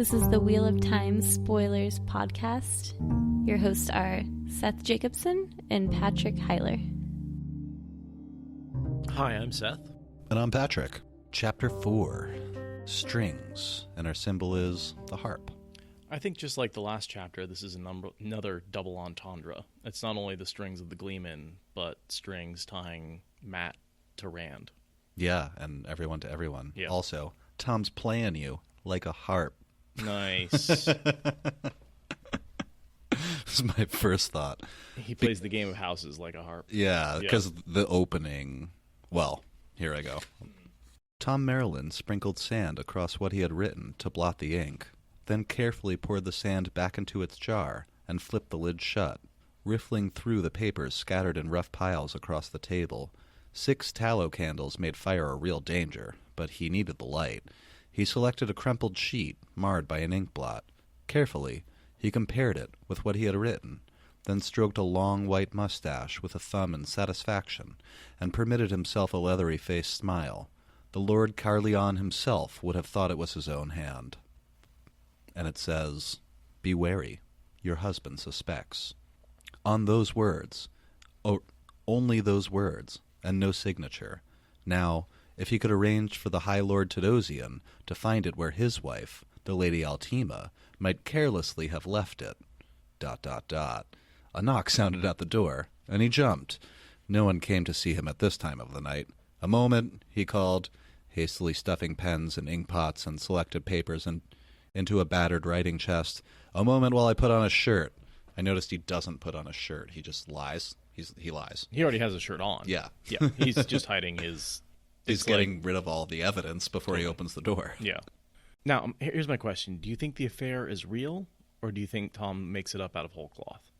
This is the Wheel of Time Spoilers podcast. Your hosts are Seth Jacobson and Patrick Heiler. Hi, I'm Seth. And I'm Patrick. Chapter 4, Strings, and our symbol is the harp. I think just like the last chapter, this is another double entendre. It's not only the strings of the Gleeman, but strings tying Matt to Rand. Yeah, and everyone to everyone. Yeah. Also, Tom's playing you like a harp. Nice. This is my first thought. He plays the game of houses like a harp. Yeah, because the opening... Well, here I go. Tom Maryland sprinkled sand across what he had written to blot the ink, then carefully poured the sand back into its jar and flipped the lid shut, riffling through the papers scattered in rough piles across the table. 6 tallow candles made fire a real danger, but he needed the light. He selected a crumpled sheet, marred by an ink blot. Carefully, he compared it with what he had written, then stroked a long white mustache with a thumb in satisfaction, and permitted himself a leathery-faced smile. The Lord Carleon himself would have thought it was his own hand. And it says, "Be wary, your husband suspects." On those words, only those words, and no signature. Now, if he could arrange for the High Lord Tadosian to find it where his wife, the Lady Altima, might carelessly have left it... ... A knock sounded at the door, and he jumped. No one came to see him at this time of the night. "A moment," he called, hastily stuffing pens and inkpots and selected papers into a battered writing chest. "A moment while I put on a shirt." I noticed he doesn't put on a shirt. He just lies. He lies. He already has a shirt on. Yeah. Yeah, he's just hiding his... He's getting rid of all the evidence before he opens the door. Yeah. Now, here's my question. Do you think the affair is real, or do you think Tom makes it up out of whole cloth?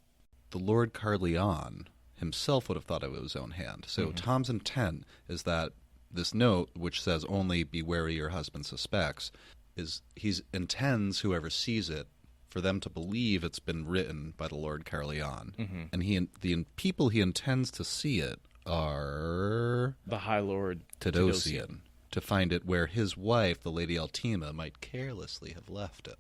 The Lord Carleon himself would have thought it was his own hand. So Tom's intent is that this note, which says only "be wary your husband suspects," is he intends whoever sees it for them to believe it's been written by the Lord Carleon. Mm-hmm. And the people he intends to see it are... the High Lord Tadosian, to find it where his wife, the Lady Altima, might carelessly have left it.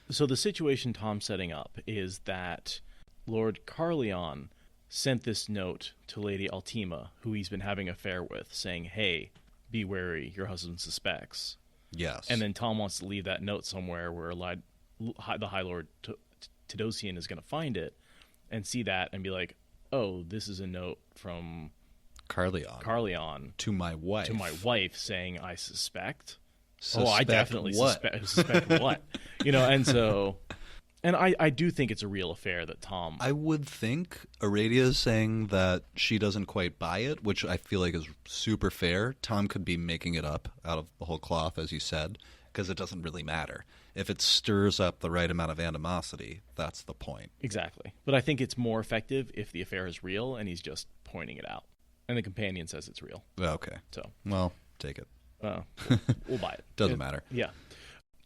So the situation Tom's setting up is that Lord Carleon sent this note to Lady Altima, who he's been having an affair with, saying, "Hey, be wary, your husband suspects." Yes. And then Tom wants to leave that note somewhere where the High Lord Tadosian is going to find it and see that and be like, "Oh, this is a note from Carleon to my wife saying I suspect." Suspect I definitely suspect what? And so... And I do think it's a real affair that Tom... I would think Aradia is saying that she doesn't quite buy it, which I feel like is super fair. Tom could be making it up out of the whole cloth, as you said, because it doesn't really matter. If it stirs up the right amount of animosity, that's the point. Exactly. But I think it's more effective if the affair is real and he's just pointing it out. And the companion says it's real. Okay. Well, take it. We'll buy it. Doesn't matter. Yeah.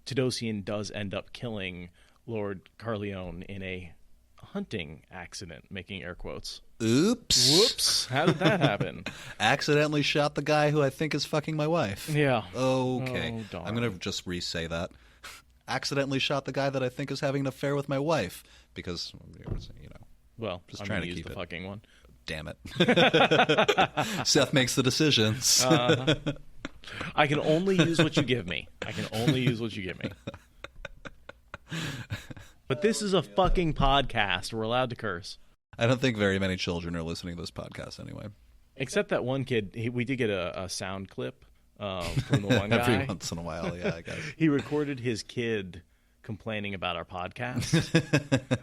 Tadosian does end up killing Lord Carleon in a hunting accident, making air quotes. Oops. Whoops. How did that happen? Accidentally shot the guy who I think is fucking my wife. Yeah. Okay. Oh, darn. I'm going to just re-say that. Accidentally shot the guy that I think is having an affair with my wife. Because, Well, just I'm trying to use keep the it. fucking one. Damn it. Seth makes the decisions. I can only use what you give me. But this is a fucking podcast. We're allowed to curse. I don't think very many children are listening to this podcast anyway. Except that one kid. We did get a sound clip from the one guy. Every once in a while, yeah, I guess. He recorded his kid complaining about our podcast.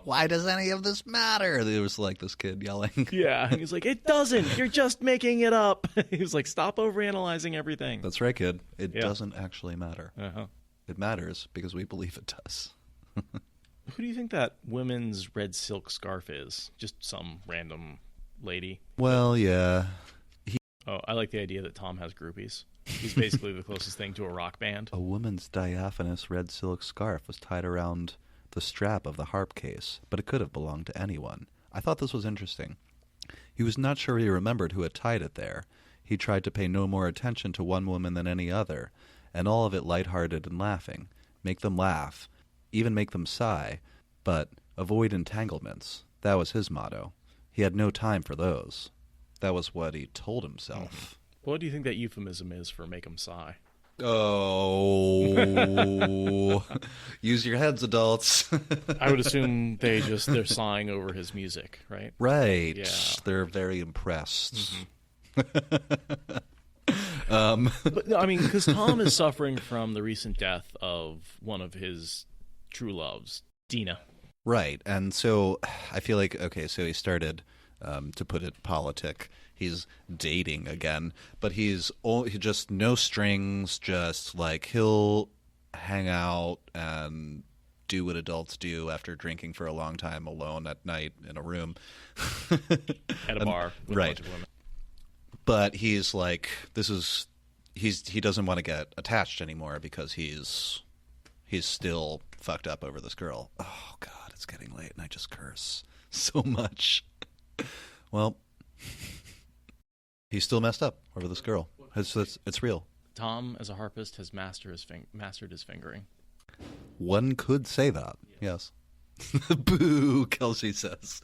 Why does any of this matter? There was like this kid yelling. Yeah, and he's like, "It doesn't. You're just making it up." He was like, "Stop overanalyzing everything." That's right, kid. It doesn't actually matter. Uh-huh. It matters because we believe it does. Who do you think that women's red silk scarf is? Just some random lady? Well, yeah. I like the idea that Tom has groupies. He's basically the closest thing to a rock band. A woman's diaphanous red silk scarf was tied around the strap of the harp case, but it could have belonged to anyone. I thought this was interesting. He was not sure he remembered who had tied it there. He tried to pay no more attention to one woman than any other, and all of it light-hearted and laughing. make them laugh, even make them sigh, but avoid entanglements. That was his motto. He had no time for those. That was what he told himself. What do you think that euphemism is for make 'em sigh? Oh, use your heads, adults. I would assume they're sighing over his music, right? Right. Yeah. They're very impressed. But no, I mean, because Tom is suffering from the recent death of one of his true loves, Dina. Right. And so I feel like, okay, so he started, to put it politic, he's dating again, but he just no strings, just like he'll hang out and do what adults do after drinking for a long time alone at night in a room. At a bar with a bunch of women. But he's like, he doesn't want to get attached anymore because he's still fucked up over this girl. Oh, God, it's getting late and I just curse so much. Well, he's still messed up over this girl. It's real. Tom, as a harpist, has mastered his fingering. One could say that, yes. Boo, Kelsey says.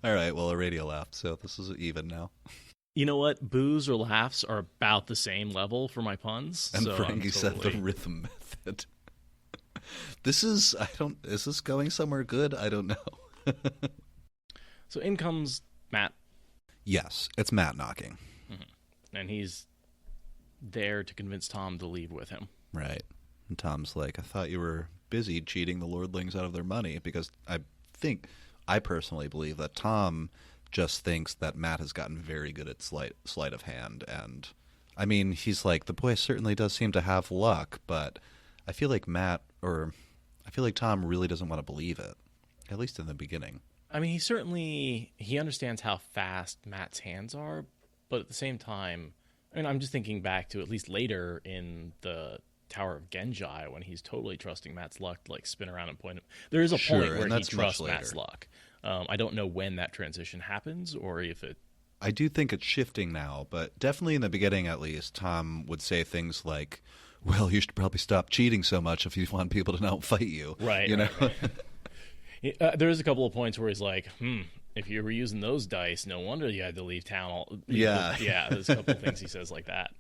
All right, well, a radio laugh, so this is even now. You know what? Boos or laughs are about the same level for my puns. And so Frankie said the rhythm method. Is this going somewhere good? I don't know. So in comes Matt. Yes, it's Matt knocking. Mm-hmm. And he's there to convince Tom to leave with him. Right. And Tom's like, I thought you were busy cheating the lordlings out of their money, because I personally believe that Tom just thinks that Matt has gotten very good at sleight of hand. And I mean, he's like, the boy certainly does seem to have luck, but I feel like Tom really doesn't want to believe it, at least in the beginning. I mean, he understands how fast Matt's hands are, but at the same time, I mean, I'm just thinking back to at least later in the Tower of Genji when he's totally trusting Matt's luck to like spin around and point him. There is a point where he trusts Matt's luck. I don't know when that transition happens or if it... I do think it's shifting now, but definitely in the beginning at least, Tom would say things like, well, you should probably stop cheating so much if you want people to not fight you. Right. You know? Right. There is a couple of points where he's like, if you were using those dice, no wonder you had to leave town. Yeah. Yeah, there's a couple of things he says like that.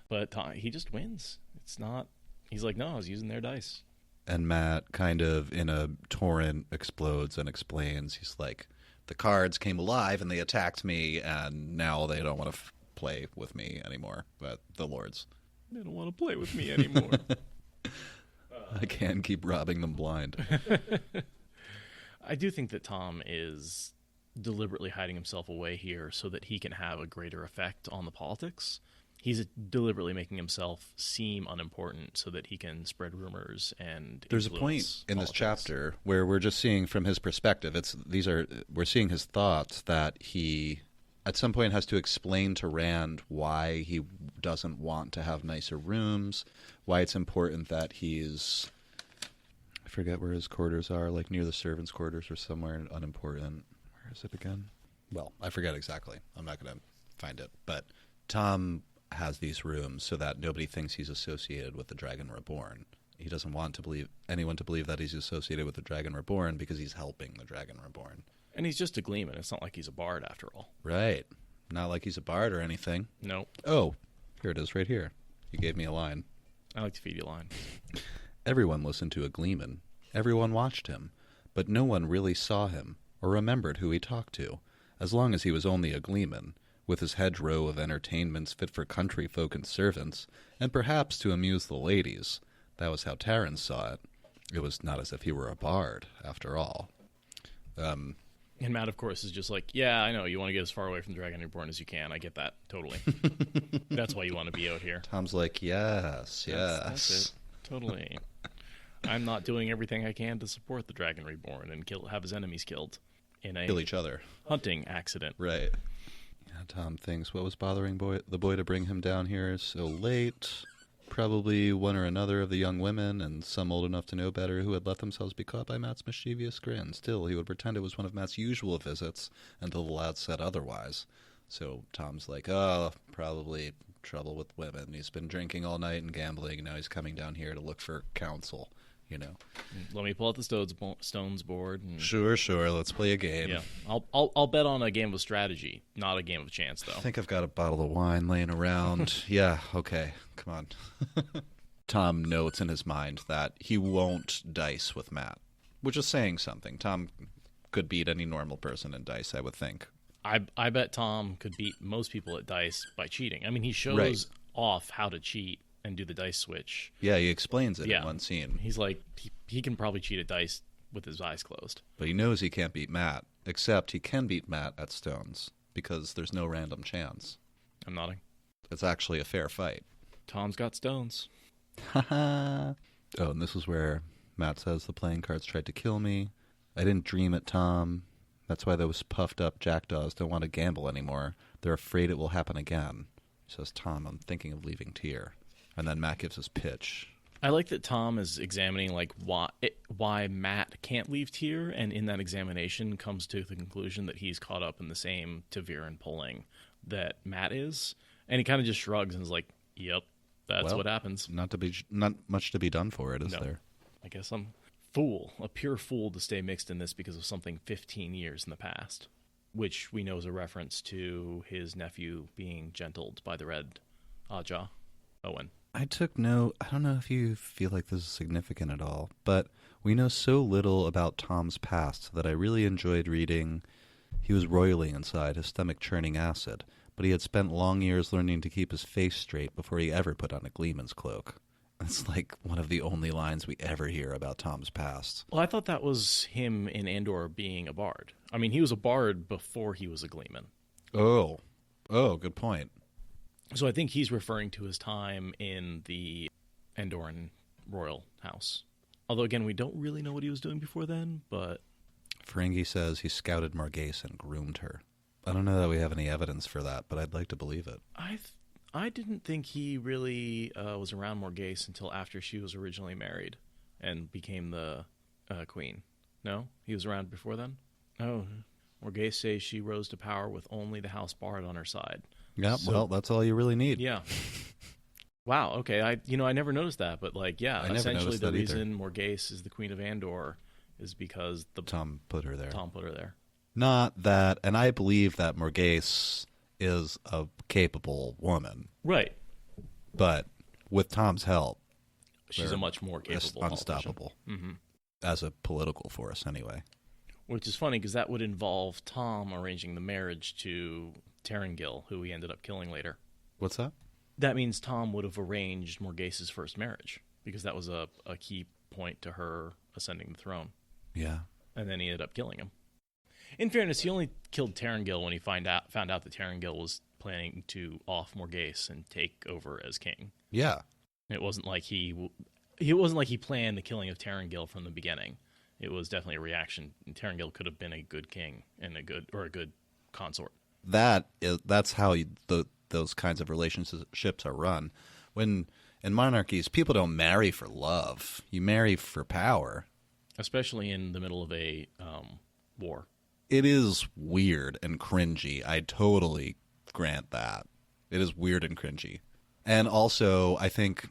But he just wins. It's not... He's like, no, I was using their dice. And Matt kind of in a torrent explodes and explains. He's like, the cards came alive and they attacked me, and now they don't want to play with me anymore. But the lords. They don't want to play with me anymore. I can't keep robbing them blind. I do think that Tom is deliberately hiding himself away here so that he can have a greater effect on the politics. He's deliberately making himself seem unimportant so that he can spread rumors and There's a point in politics. this chapter where we're just seeing from his perspective. We're seeing his thoughts that he at some point has to explain to Rand why he doesn't want to have nicer rooms, why it's important that he's... I forget where his quarters are, like near the servants' quarters or somewhere unimportant. Where is it again? Well, I forget exactly. I'm not going to find it. But Tom has these rooms so that nobody thinks he's associated with the Dragon Reborn. He doesn't want anyone to believe that he's associated with the Dragon Reborn because he's helping the Dragon Reborn. And he's just a gleeman. It's not like he's a bard after all. Right. Not like he's a bard or anything. No. Oh, here it is right here. You gave me a line. I like to feed you lines. Everyone listened to a gleeman. Everyone watched him. But no one really saw him or remembered who he talked to, as long as he was only a gleeman, with his hedgerow of entertainments fit for country folk and servants, and perhaps to amuse the ladies. That was how Terrence saw it. It was not as if he were a bard, after all. And Matt, of course, is just like, yeah, I know, you want to get as far away from the Dragon Reborn as you can. I get that, totally. That's why you want to be out here. Tom's like, yes. That's it. Totally. I'm not doing everything I can to support the Dragon Reborn and have his enemies killed in a Kill each other. Hunting accident. Right. Yeah, Tom thinks what was bothering the boy to bring him down here so late. Probably one or another of the young women, and some old enough to know better, who had let themselves be caught by Matt's mischievous grin. Still, he would pretend it was one of Matt's usual visits until the lad said otherwise. So Tom's like, oh, probably trouble with women. He's been drinking all night and gambling, and now he's coming down here to look for counsel, you know. Let me pull out the Stones board. And, Sure, let's play a game. yeah, I'll bet on a game of strategy, not a game of chance, though. I think I've got a bottle of wine laying around. Yeah, okay, come on. Tom notes in his mind that he won't dice with Matt, which is saying something. Tom could beat any normal person in dice, I would think. I bet Tom could beat most people at dice by cheating. I mean, he shows Right. off how to cheat and do the dice switch. Yeah, he explains it Yeah. in one scene. He's like, he can probably cheat at dice with his eyes closed. But he knows he can't beat Matt, except he can beat Matt at Stones, because there's no random chance. I'm nodding. It's actually a fair fight. Tom's got stones. Oh, and this is where Matt says the playing cards tried to kill me. I didn't dream it, Tom. That's why those puffed up jackdaws don't want to gamble anymore. They're afraid it will happen again. Says Tom, I'm thinking of leaving Tyr. And then Matt gives his pitch. I like that Tom is examining like why Matt can't leave Tyr, and in that examination comes to the conclusion that he's caught up in the same Taviran pulling that Matt is, and he kind of just shrugs and is like, "Yep, that's Well, what happens." Not much to be done for it, is No. there? I guess I'm a pure fool to stay mixed in this because of something 15 years in the past, which we know is a reference to his nephew being gentled by the Red Aja, Owen. I took note. I don't know if you feel like this is significant at all, but we know so little about Tom's past that I really enjoyed reading. He was roiling inside, his stomach churning acid, but he had spent long years learning to keep his face straight before he ever put on a gleeman's cloak. It's like one of the only lines we ever hear about Tom's past. Well, I thought that was him in Andor being a bard. I mean, he was a bard before he was a gleeman. Oh, good point. So I think he's referring to his time in the Andoran royal house. Although, again, we don't really know what he was doing before then, but... Ferengi says he scouted Margase and groomed her. I don't know that we have any evidence for that, but I'd like to believe it. I didn't think he really was around Morgase until after she was originally married and became the queen. No? He was around before then? Oh, Morgase says she rose to power with only the House Bard on her side. Yeah, So- well, that's all you really need. Yeah. Wow, okay. I never noticed that, but I never essentially noticed the that either. reason Morgase is the queen of Andor is because Tom put her there. Tom put her there. Not that, and I believe that Morgase is a capable woman, Right. but with Tom's help, She's they're a much more capable unstoppable Mm-hmm. as a political force anyway. Which is funny because that would involve Tom arranging the marriage to Terengil, who he ended up killing later. What's that? That means Tom would have arranged Morgase's first marriage because that was a key point to her ascending the throne. Yeah. And then he ended up killing him. In fairness, he only killed Terengil when he found out that Terengil was planning to off Morgase and take over as king. Yeah. It wasn't like he planned the killing of Terengil from the beginning. It was definitely a reaction. Terengil could have been a good king and a good consort. That's how those kinds of relationships are run. When in monarchies, people don't marry for love. You marry for power. Especially in the middle of a war. It is weird and cringy. I totally grant that. It is weird and cringy. And also, I think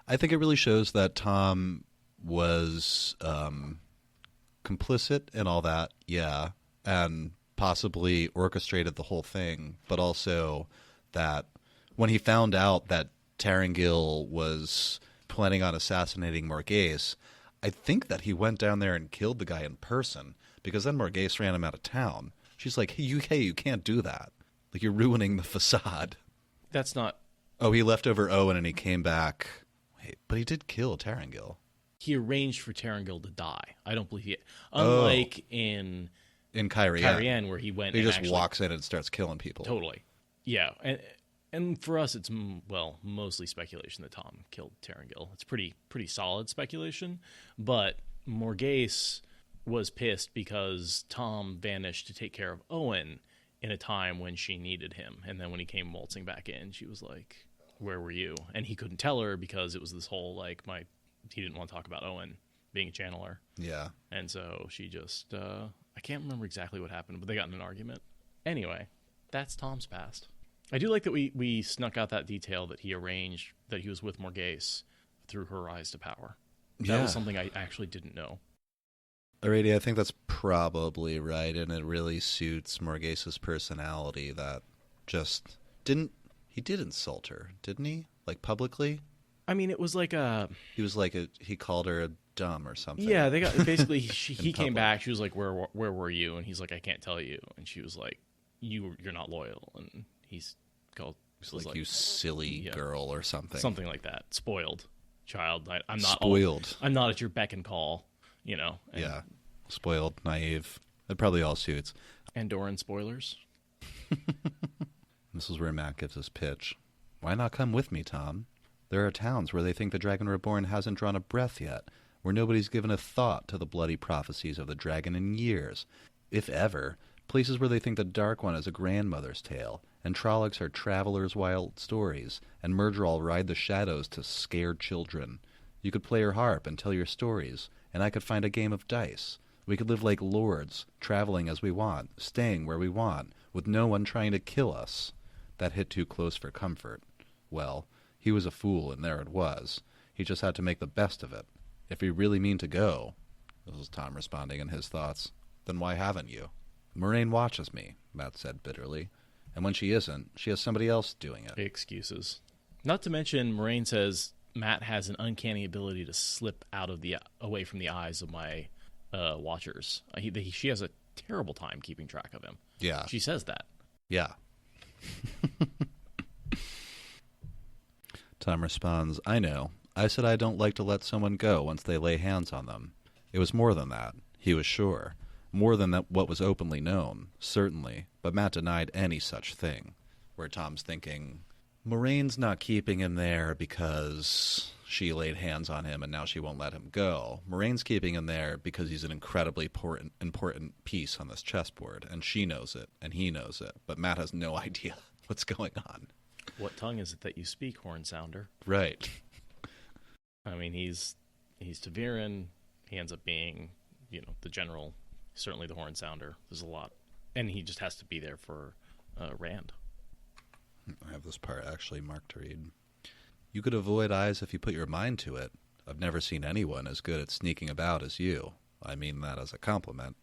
it really shows that Tom was complicit in all that, yeah, and possibly orchestrated the whole thing, but also that when he found out that Terengil was planning on assassinating Morgase, I think that he went down there and killed the guy in person, because then Morgase ran him out of town. She's like, hey, you can't do that. Like, you're ruining the facade. That's not... Oh, he left over Owen and he came back. Wait, but he did kill Terengil. He arranged for Terengil to die. I don't believe he... Unlike in Cairhien, where he went he and just actually... walks in and starts killing people. Totally. Yeah. And for us, it's, mostly speculation that Tom killed Terengil. It's pretty solid speculation. But Morgase was pissed because Tom vanished to take care of Owen in a time when she needed him. And then when he came waltzing back in, she was like, where were you? And he couldn't tell her because it was this whole, like, he didn't want to talk about Owen being a channeler. Yeah. And so she just, I can't remember exactly what happened, but they got in an argument. Anyway, That's Tom's past. I do like that we snuck out that detail that he arranged that he was with Morghese through her rise to power. That was something I actually didn't know. Alrighty, I think that's probably right, and it really suits Morghese's personality that just he did insult her, didn't he? Like publicly? I mean, it was like he called her dumb or something. Yeah, they got basically he came back, she was like, where were you? And he's like, I can't tell you. And she was like, you're not loyal. And he's like, you silly girl or something. Something like that. Spoiled child. I'm not spoiled. I'm not at your beck and call, you know. Yeah. Spoiled, naive. It probably all suits. Andorran spoilers. This is where Matt gives his pitch. Why not come with me, Tom? There are towns where they think the Dragon Reborn hasn't drawn a breath yet, where nobody's given a thought to the bloody prophecies of the dragon in years. If ever, places where they think the Dark One is a grandmother's tale, and Trollocs are travelers' wild stories, and Murdral ride the shadows to scared children. You could play your harp and tell your stories, and I could find a game of dice. We could live like lords, traveling as we want, staying where we want, with no one trying to kill us. That hit too close for comfort. Well, he was a fool, and there it was. He just had to make the best of it. If you really mean to go, this was Tom responding in his thoughts, then why haven't you? Moraine watches me, Matt said bitterly, and when she isn't, she has somebody else doing it. Excuses. Not to mention, Moraine says Matt has an uncanny ability to slip away from the eyes of my watchers. She has a terrible time keeping track of him. Yeah. She says that. Yeah. Tom responds, I know. I said I don't like to let someone go once they lay hands on them. It was more than that. He was sure. More than what was openly known, certainly, but Matt denied any such thing. Where Tom's thinking, Moraine's not keeping him there because she laid hands on him and now she won't let him go. Moraine's keeping him there because he's an incredibly important piece on this chessboard, and she knows it, and he knows it, but Matt has no idea what's going on. What tongue is it that you speak, Horn Sounder? Right. I mean, he's Taviran. He ends up being, the general, certainly the Horn Sounder. There's a lot. And he just has to be there for Rand. I have this part actually marked to read. You could avoid eyes if you put your mind to it. I've never seen anyone as good at sneaking about as you. I mean that as a compliment.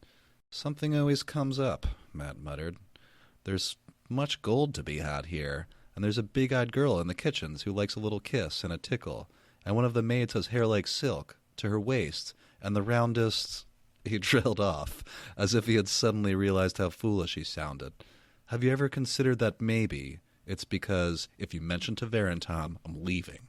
Something always comes up, Matt muttered. There's much gold to be had here, and there's a big-eyed girl in the kitchens who likes a little kiss and a tickle, and one of the maids has hair like silk to her waist, and the roundest... He trailed off, as if he had suddenly realized how foolish he sounded. Have you ever considered that maybe it's because if you mention Taviran, Tom, I'm leaving?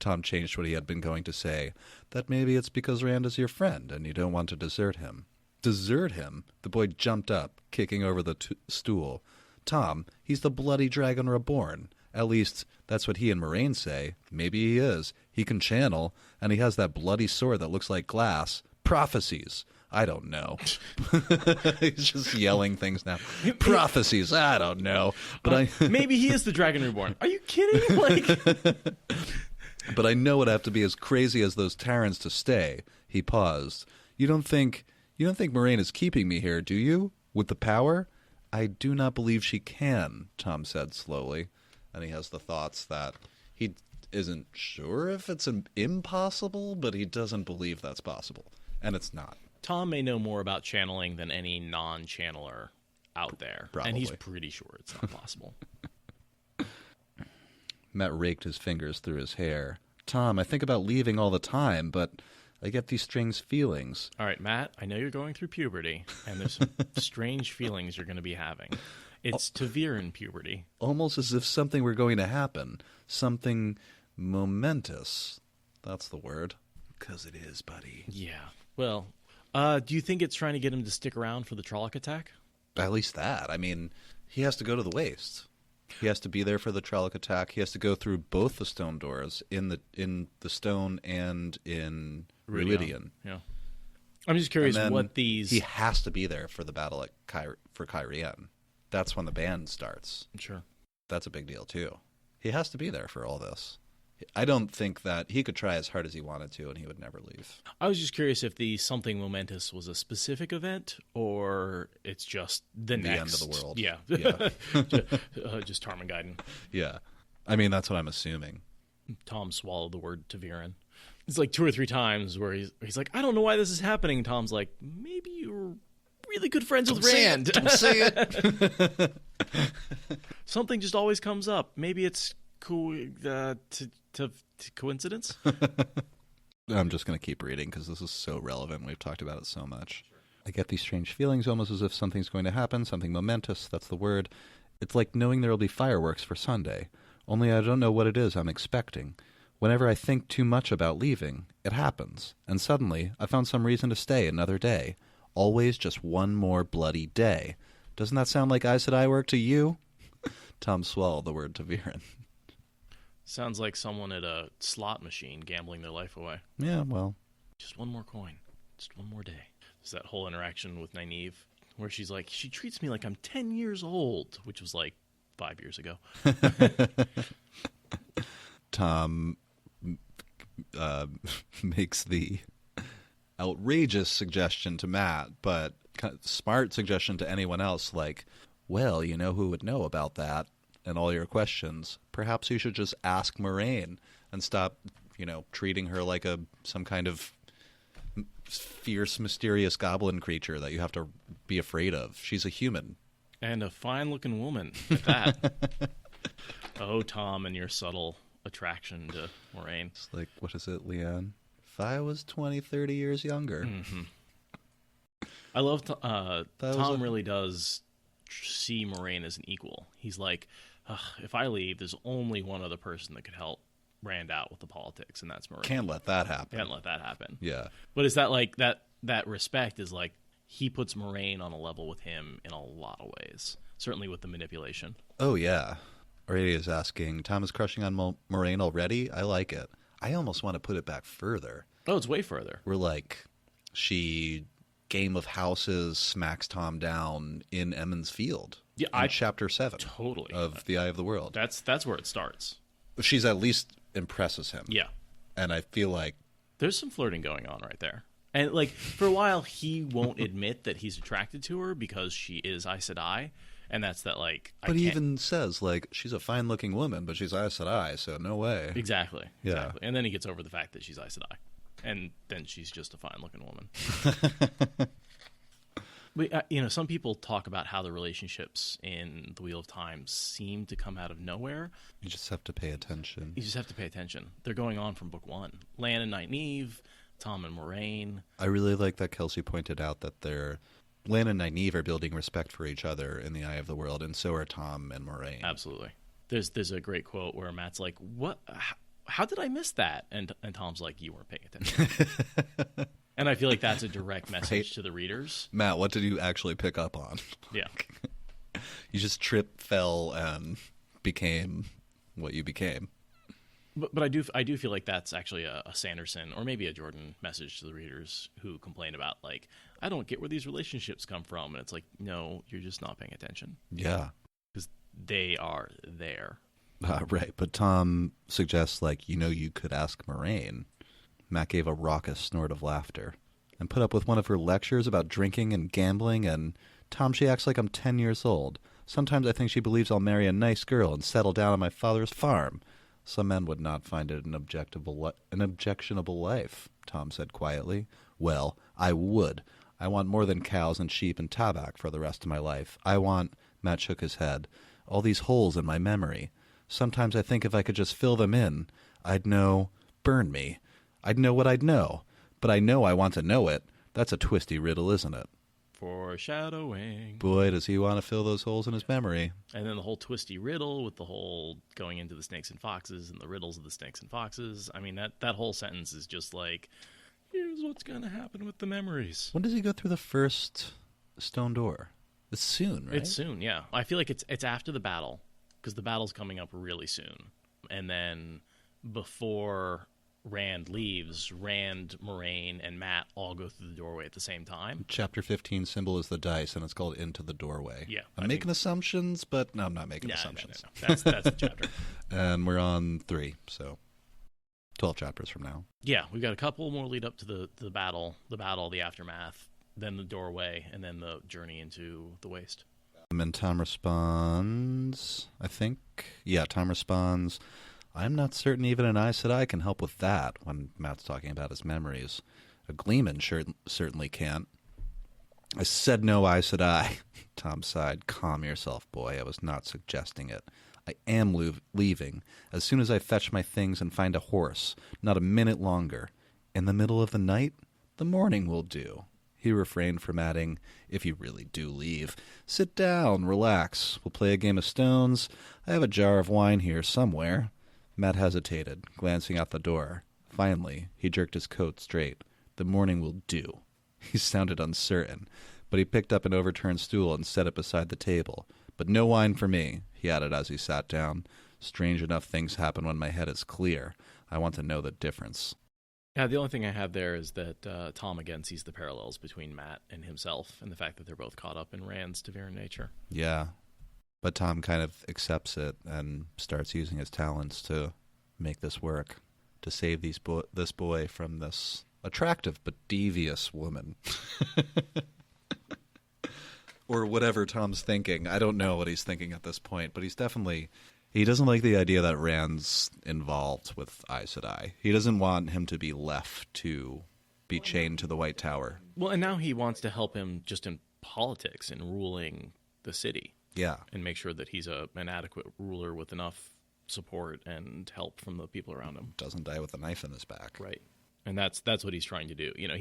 Tom changed what he had been going to say. That maybe it's because Rand is your friend, and you don't want to desert him. Desert him? The boy jumped up, kicking over the stool. Tom, he's the bloody Dragon Reborn. At least, that's what he and Moraine say. Maybe he is. He can channel, and he has that bloody sword that looks like glass. Prophecies. I don't know. He's just yelling things now. Prophecies. I don't know. But maybe he is the Dragon Reborn. Are you kidding? But I know it'd have to be as crazy as those Terrans to stay. He paused. You don't think Moraine is keeping me here, do you? With the power? I do not believe she can, Tom said slowly. And he has the thoughts that he isn't sure if it's impossible, but he doesn't believe that's possible. And it's not. Tom may know more about channeling than any non-channeler out there. Probably. And he's pretty sure it's not possible. Matt raked his fingers through his hair. Tom, I think about leaving all the time, but I get these strange feelings. All right, Matt, I know you're going through puberty, and there's some strange feelings you're going to be having. It's Taviran puberty. Almost as if something were going to happen. Something momentous. That's the word. 'Cause it is, buddy. Yeah. Well, do you think it's trying to get him to stick around for the Trolloc attack? At least that. I mean, he has to go to the waste. He has to be there for the Trolloc attack. He has to go through both the stone doors, in the stone and in Ruidian. Yeah. I'm just curious what these... He has to be there for the battle for Cairhien. That's when the band starts. Sure. That's a big deal, too. He has to be there for all this. I don't think that he could try as hard as he wanted to, and he would never leave. I was just curious if the something momentous was a specific event or it's just the next end of the world. Yeah, Yeah. just Tarmangaiden. Yeah. I mean, that's what I'm assuming. Tom swallowed the word Taviran. It's like 2 or 3 times where he's like, I don't know why this is happening. And Tom's like, maybe you're really good friends with Rand. Don't say it. Something just always comes up. Maybe it's coincidence. I'm just going to keep reading because this is so relevant. We've talked about it so much. I get these strange feelings almost as if something's going to happen, something momentous, that's the word. It's like knowing there will be fireworks for Sunday. Only I don't know what it is I'm expecting. Whenever I think too much about leaving, it happens. And suddenly, I found some reason to stay another day. Always just one more bloody day. Doesn't that sound like Aes Sedai work to you? Tom swallowed the word Taviran. Sounds like someone at a slot machine gambling their life away. Yeah, well. Just one more coin. Just one more day. There's that whole interaction with Nynaeve where she's like, she treats me like I'm 10 years old, which was like 5 years ago. Tom makes the outrageous suggestion to Matt, but smart suggestion to anyone else, like, well, you know who would know about that and all your questions. Perhaps you should just ask Moraine and stop, treating her like some kind of fierce, mysterious goblin creature that you have to be afraid of. She's a human. And a fine-looking woman at that. Oh, Tom, and your subtle attraction to Moraine. It's like, what is it, Leanne? If I was 20, 30 years younger. Mm-hmm. I love Tom really does see Moraine as an equal. He's like, if I leave, there's only one other person that could help Rand out with the politics, and that's Moraine. Can't let that happen. Can't let that happen. Yeah. But is that like that respect is like he puts Moraine on a level with him in a lot of ways. Certainly with the manipulation. Oh, yeah. Aurelia is asking, Tom is crushing on Moraine already? I like it. I almost want to put it back further. Oh, it's way further. We're like, she Game of Houses smacks Tom down in Emond's Field. Yeah, in Chapter 7. Totally. Of The Eye of the World. That's where it starts. She's at least impresses him. Yeah. And I feel like there's some flirting going on right there. And like for a while he won't admit that he's attracted to her because she is Aes Sedai. And that's that, like... But he even says, like, she's a fine-looking woman, but she's Aes Sedai, so no way. Exactly. Yeah. Exactly. And then he gets over the fact that she's Aes Sedai. And then she's just a fine-looking woman. But, some people talk about how the relationships in The Wheel of Time seem to come out of nowhere. You just have to pay attention. You just have to pay attention. They're going on from book 1. Lan and Nynaeve, Tom and Moraine. I really like that Kelsey pointed out that Lan and Nynaeve are building respect for each other in the Eye of the World, and so are Tom and Moraine. Absolutely. There's a great quote where Matt's like, "What? How did I miss that?" And Tom's like, "You weren't paying attention." And I feel like that's a direct message to the readers. Matt, what did you actually pick up on? Yeah. You just tripped, fell, and became what you became. But I do feel like that's actually a Sanderson or maybe a Jordan message to the readers who complain about, like, I don't get where these relationships come from. And it's like, no, you're just not paying attention. Yeah. Because they are there. Right. But Tom suggests, like, you could ask Moraine. Matt gave a raucous snort of laughter and put up with one of her lectures about drinking and gambling. And Tom, she acts like I'm 10 years old. Sometimes I think she believes I'll marry a nice girl and settle down on my father's farm. Some men would not find it an objectionable life, Tom said quietly. Well, I would. I want more than cows and sheep and tabac for the rest of my life. Matt shook his head, all these holes in my memory. Sometimes I think if I could just fill them in, I'd know, burn me. I'd know what I'd know. But I know I want to know it. That's a twisty riddle, isn't it? Foreshadowing. Boy, does he want to fill those holes in his memory. And then the whole twisty riddle with the whole going into the snakes and foxes and the riddles of the snakes and foxes. I mean, that whole sentence is just like, here's what's going to happen with the memories. When does he go through the first stone door? It's soon, right? It's soon, yeah. I feel like it's after the battle, because the battle's coming up really soon. And then before Rand leaves, Rand, Moraine, and Matt all go through the doorway at the same time. Chapter 15 symbol is the dice, and it's called Into the Doorway. Yeah. I'm making assumptions, but no, I'm not making assumptions. No. That's the chapter. And we're on 3, so. 12 chapters from now. Yeah, we've got a couple more lead up to the battle, the aftermath, then the doorway, and then the journey into the waste. And Tom responds, I think. Yeah, Tom responds, I'm not certain even an Aes Sedai can help with that, when Matt's talking about his memories. A Gleeman certainly can't. I said no Aes Sedai. Tom sighed. Calm yourself, boy. I was not suggesting it. I am leaving as soon as I fetch my things and find a horse. Not a minute longer. In the middle of the night? The morning will do. He refrained from adding, if you really do leave. Sit down, relax. We'll play a game of stones. I have a jar of wine here somewhere. Matt hesitated, glancing out the door. Finally, he jerked his coat straight. The morning will do. He sounded uncertain, but he picked up an overturned stool and set it beside the table. But no wine for me, he added as he sat down. Strange enough things happen when my head is clear. I want to know the difference. Yeah, the only thing I have there is that Tom again sees the parallels between Matt and himself and the fact that they're both caught up in Rand's Ta'veren nature. Yeah, but Tom kind of accepts it and starts using his talents to make this work, to save this boy from this attractive but devious woman. Or whatever Tom's thinking. I don't know what he's thinking at this point, but he doesn't like the idea that Rand's involved with Aes Sedai. He doesn't want him to be left to be chained to the White Tower. Well, and now he wants to help him just in politics and ruling the city. Yeah. And make sure that he's an adequate ruler with enough support and help from the people around him. Doesn't die with a knife in his back. Right. And that's what he's trying to do. You know,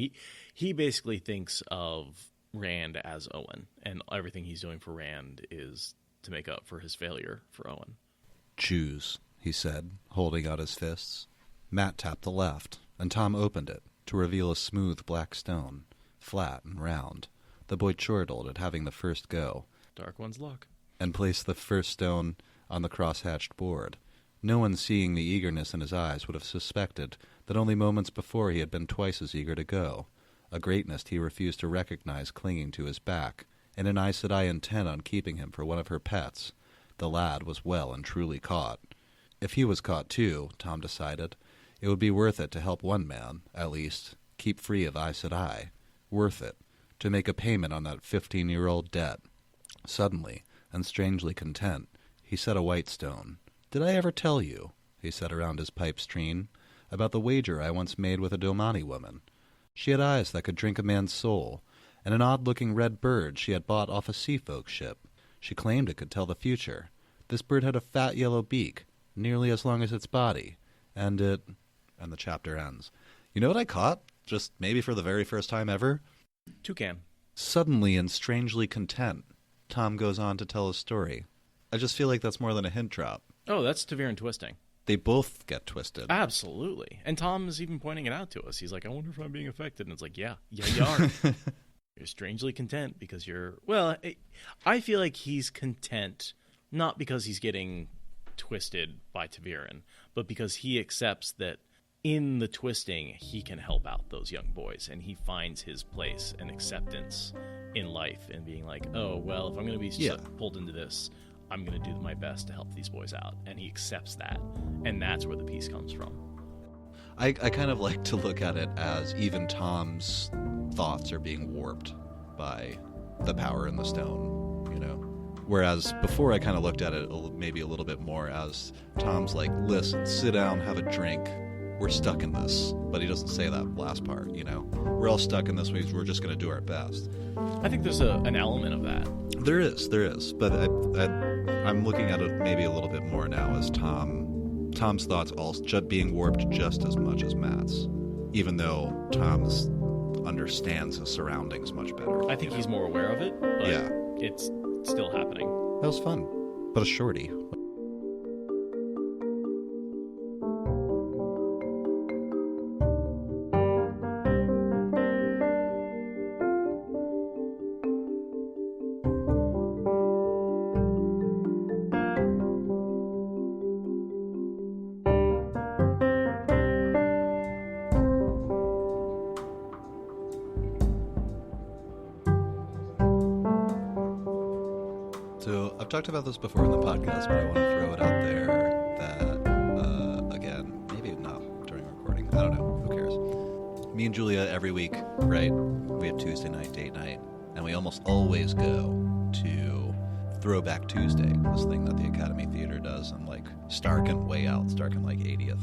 he basically thinks of Rand as Owen, and everything he's doing for Rand is to make up for his failure for Owen. Choose, he said, holding out his fists. Matt tapped the left, and Tom opened it to reveal a smooth black stone, flat and round. The boy chortled at having the first go. Dark One's luck. And placed the first stone on the cross-hatched board. No one seeing the eagerness in his eyes would have suspected that only moments before he had been twice as eager to go. A greatness he refused to recognize clinging to his back, and an Aes Sedai intent on keeping him for one of her pets. The lad was well and truly caught. If he was caught too, Tom decided, it would be worth it to help one man, at least, keep free of Aes Sedai. Worth it, to make a payment on that 15-year-old debt. Suddenly, and strangely content, he set a white stone. Did I ever tell you, he said around his pipe stream, about the wager I once made with a Domani woman? She had eyes that could drink a man's soul, and an odd-looking red bird she had bought off a sea-folk ship. She claimed it could tell the future. This bird had a fat yellow beak, nearly as long as its body, and the chapter ends. You know what I caught? Just maybe for the very first time ever? Toucan. Suddenly and strangely content, Tom goes on to tell his story. I just feel like that's more than a hint drop. Oh, that's Ta'veren twisting. They both get twisted. Absolutely. And Tom is even pointing it out to us. He's like, I wonder if I'm being affected. And it's like, yeah, you are. You're strangely content because you're... Well, I feel like he's content not because he's getting twisted by Ta'veren, but because he accepts that in the twisting, he can help out those young boys. And he finds his place and acceptance in life and being like, oh, well, if I'm going to be pulled into this, I'm going to do my best to help these boys out. And he accepts that. And that's where the peace comes from. I kind of like to look at it as even Tom's thoughts are being warped by the power in the stone, you know? Whereas before I kind of looked at it maybe a little bit more as Tom's like, listen, sit down, have a drink. We're stuck in this. But he doesn't say that last part, you know? We're all stuck in this. We're just going to do our best. I think there's an element of that. There is. But I'm looking at it maybe a little bit more now as Tom's thoughts all being warped just as much as Matt's, even though Tom's understands his surroundings much better. I think he's more aware of it, but yeah. It's still happening. That was fun, but a shorty. So I've talked about this before in the podcast, but I want to throw it out there that, again, maybe not during I don't know. Who cares? Me and Julia every week, right? We have Tuesday night, date night, and we almost always go to Throwback Tuesday, this thing that the Academy Theater does, and like Starkin way out, Starkin like 80th.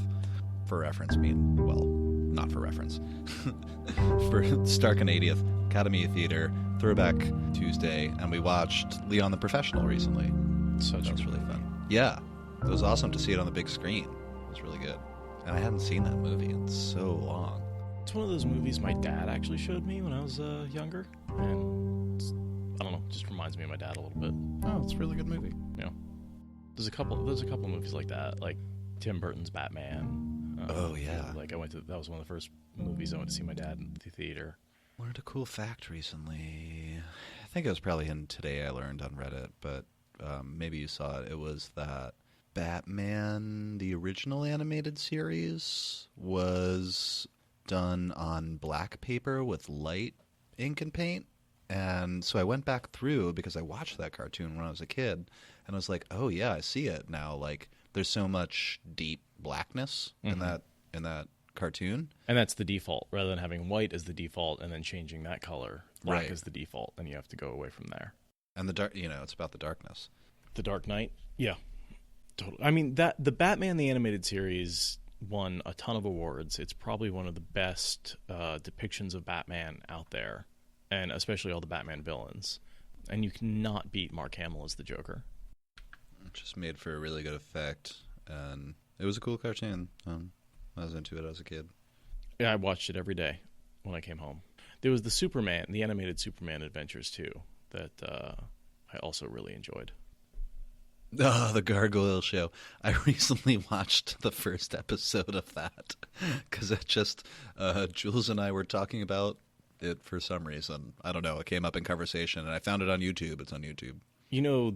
For reference, not for reference. For Starkin 80th, Academy Theater, Throwback Tuesday, and we watched Leon the Professional recently. Such That was really fun. Yeah, it was awesome to see it on the big screen. It was really good. And I hadn't seen that movie in so long. It's one of those movies my dad actually showed me when I was younger, and I don't know, just reminds me of my dad a little bit. Oh, it's a really good movie. Yeah, there's a couple movies like that, like Tim Burton's Batman. Oh yeah, like that was one of the first movies I went to see my dad in the theater. Learned a cool fact recently. I think it was probably in Today I Learned on Reddit, but maybe you saw it. It was that Batman, the original animated series, was done on black paper with light ink and paint. And so I went back through because I watched that cartoon when I was a kid, and I was like, oh yeah, I see it now. Like there's so much deep blackness in that cartoon. And that's the default. Rather than having white as the default and then changing that color, black is the default, and you have to go away from there. And the dark, it's about the darkness. The Dark Knight? Yeah. Totally. I mean, the Batman the Animated Series won a ton of awards. It's probably one of the best depictions of Batman out there, and especially all the Batman villains. And you cannot beat Mark Hamill as the Joker. It just made for a really good effect, and it was a cool cartoon. I was into it as a kid. Yeah, I watched it every day when I came home. There was the animated Superman adventures too, that I also really enjoyed. Oh, the Gargoyle Show. I recently watched the first episode of that because it just, Jules and I were talking about it for some reason. I don't know. It came up in conversation, and I found it on YouTube. It's on YouTube. You know,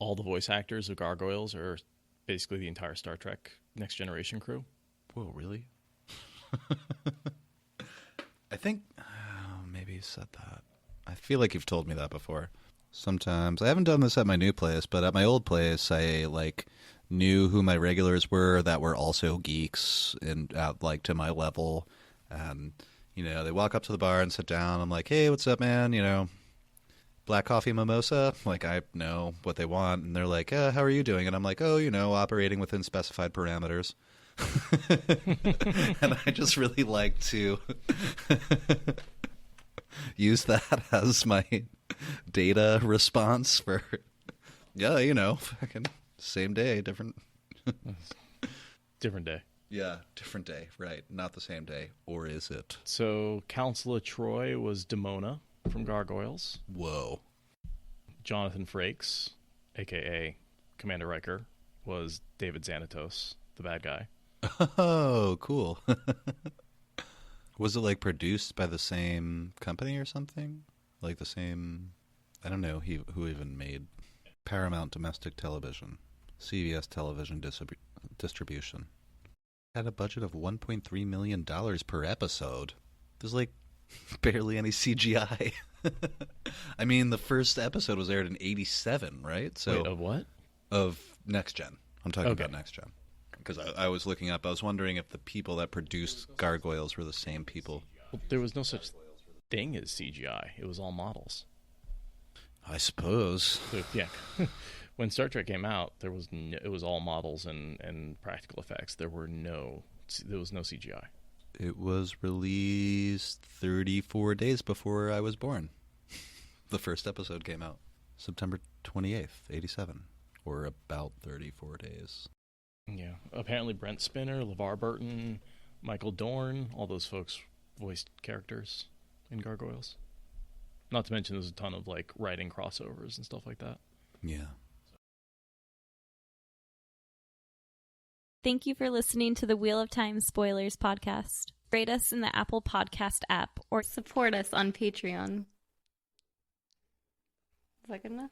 all the voice actors of Gargoyles are basically the entire Star Trek Next Generation crew. Whoa, really? I think maybe you said that. I feel like you've told me that before. Sometimes. I haven't done this at my new place, but at my old place, I knew who my regulars were that were also geeks and to my level. And, they walk up to the bar and sit down. I'm like, hey, what's up, man? Black coffee mimosa? I know what they want. And they're like, how are you doing? And I'm like, oh, operating within specified parameters. And I just really like to use that as my data response for, fucking same day, different day. Yeah, different day, right. Not the same day. Or is it? So Counselor Troy was Demona from Gargoyles. Whoa. Jonathan Frakes, a.k.a. Commander Riker, was David Xanatos, the bad guy. Oh, cool. Was it produced by the same company or something? The same, I don't know who even made Paramount Domestic Television, CBS Television Distribution. Had a budget of $1.3 million per episode. There's barely any CGI. I mean, the first episode was aired in 1987, right? So wait, of what? Of Next Gen. I'm talking about Next Gen. Because I was looking up, I was wondering if the people that produced Gargoyles were the same people. Well, there was no such thing as CGI. It was all models. I suppose. So, yeah. When Star Trek came out, it was all models and practical effects. There was no CGI. It was released 34 days before I was born. The first episode came out September 28th, 1987, or about 34 days. Yeah. Apparently Brent Spinner, LeVar Burton, Michael Dorn, all those folks voiced characters in Gargoyles. Not to mention there's a ton of writing crossovers and stuff like that. Yeah. Thank you for listening to the Wheel of Time Spoilers podcast. Rate us in the Apple Podcast app or support us on Patreon. Is that good enough?